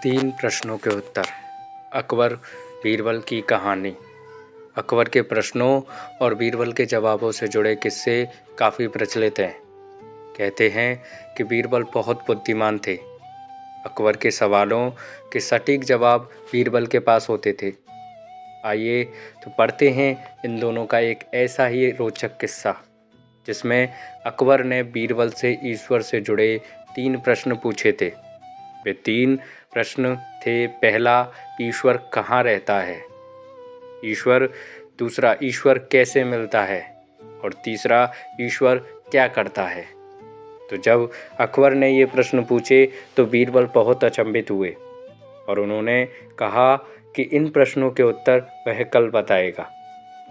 तीन प्रश्नों के उत्तर। अकबर बीरबल की कहानी। अकबर के प्रश्नों और बीरबल के जवाबों से जुड़े किस्से काफ़ी प्रचलित हैं। कहते हैं कि बीरबल बहुत बुद्धिमान थे। अकबर के सवालों के सटीक जवाब बीरबल के पास होते थे। आइए तो पढ़ते हैं इन दोनों का एक ऐसा ही रोचक किस्सा, जिसमें अकबर ने बीरबल से ईश्वर से जुड़े 3 प्रश्न पूछे थे। वे 3 प्रश्न थे। पहला, ईश्वर कहाँ रहता है? दूसरा, ईश्वर कैसे मिलता है? और तीसरा, ईश्वर क्या करता है? तो जब अकबर ने ये प्रश्न पूछे तो बीरबल बहुत अचंभित हुए और उन्होंने कहा कि इन प्रश्नों के उत्तर वह कल बताएगा।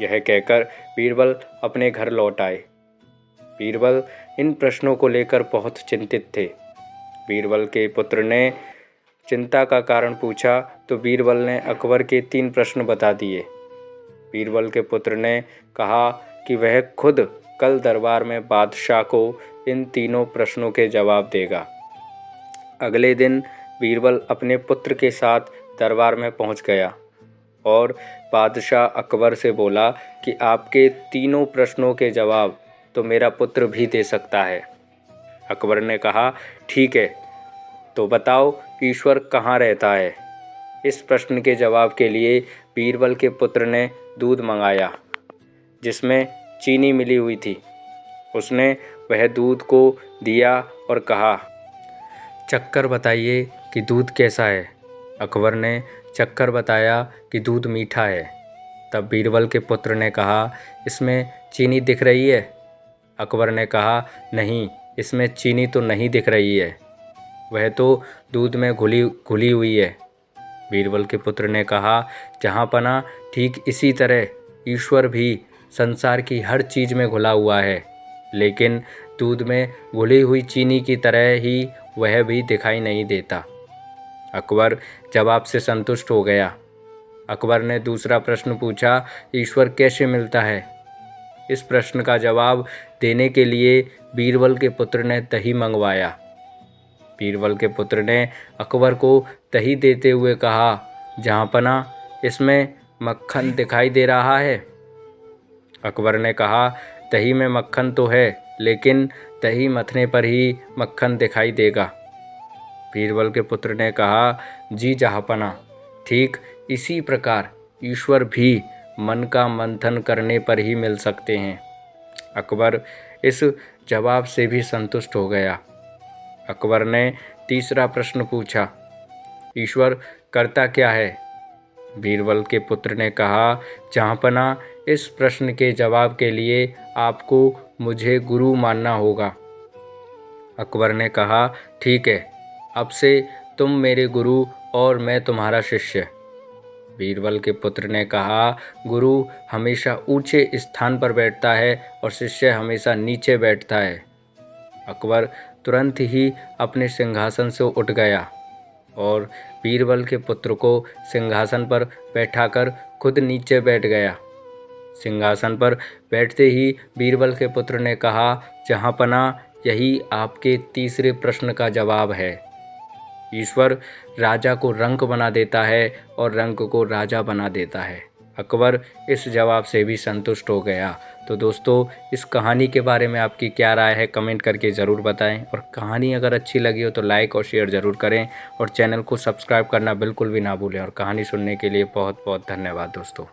यह कहकर बीरबल अपने घर लौट आए। बीरबल इन प्रश्नों को लेकर बहुत चिंतित थे। बीरबल के पुत्र ने चिंता का कारण पूछा तो बीरबल ने अकबर के 3 प्रश्न बता दिए। बीरबल के पुत्र ने कहा कि वह खुद कल दरबार में बादशाह को इन तीनों प्रश्नों के जवाब देगा। अगले दिन बीरबल अपने पुत्र के साथ दरबार में पहुंच गया और बादशाह अकबर से बोला कि आपके तीनों प्रश्नों के जवाब तो मेरा पुत्र भी दे सकता है। अकबर ने कहा, ठीक है, तो बताओ ईश्वर कहाँ रहता है? इस प्रश्न के जवाब के लिए बीरबल के पुत्र ने दूध मंगाया, जिसमें चीनी मिली हुई थी। उसने वह दूध को दिया और कहा, चक्कर बताइए कि दूध कैसा है? अकबर ने चक्कर बताया कि दूध मीठा है। तब बीरबल के पुत्र ने कहा, इसमें चीनी दिख रही है? अकबर ने कहा, नहीं, इसमें चीनी तो नहीं दिख रही है, वह तो दूध में घुली हुई है। बीरबल के पुत्र ने कहा, जहाँपना ठीक इसी तरह ईश्वर भी संसार की हर चीज़ में घुला हुआ है, लेकिन दूध में घुली हुई चीनी की तरह ही वह भी दिखाई नहीं देता। अकबर जवाब से संतुष्ट हो गया। अकबर ने दूसरा प्रश्न पूछा, ईश्वर कैसे मिलता है? इस प्रश्न का जवाब देने के लिए बीरबल के पुत्र ने दही मंगवाया। बीरबल के पुत्र ने अकबर को दही देते हुए कहा, जहाँपना इसमें मक्खन दिखाई दे रहा है। अकबर ने कहा, दही में मक्खन तो है, लेकिन दही मथने पर ही मक्खन दिखाई देगा। बीरबल के पुत्र ने कहा, जी जहाँपना, ठीक इसी प्रकार ईश्वर भी मन का मंथन करने पर ही मिल सकते हैं। अकबर इस जवाब से भी संतुष्ट हो गया। अकबर ने तीसरा प्रश्न पूछा, ईश्वर करता क्या है? बीरबल के पुत्र ने कहा, जहाँपना इस प्रश्न के जवाब के लिए आपको मुझे गुरु मानना होगा। अकबर ने कहा, ठीक है, अब से तुम मेरे गुरु और मैं तुम्हारा शिष्य। बीरबल के पुत्र ने कहा, गुरु हमेशा ऊंचे स्थान पर बैठता है और शिष्य हमेशा नीचे बैठता है। अकबर तुरंत ही अपने सिंहासन से उठ गया और बीरबल के पुत्र को सिंहासन पर बैठाकर खुद नीचे बैठ गया। सिंहासन पर बैठते ही बीरबल के पुत्र ने कहा, जहाँपना यही आपके तीसरे प्रश्न का जवाब है। ईश्वर राजा को रंक बना देता है और रंक को राजा बना देता है। अकबर इस जवाब से भी संतुष्ट हो गया। तो दोस्तों, इस कहानी के बारे में आपकी क्या राय है, कमेंट करके ज़रूर बताएं। और कहानी अगर अच्छी लगी हो तो लाइक और शेयर ज़रूर करें और चैनल को सब्सक्राइब करना बिल्कुल भी ना भूलें। और कहानी सुनने के लिए बहुत बहुत धन्यवाद दोस्तों।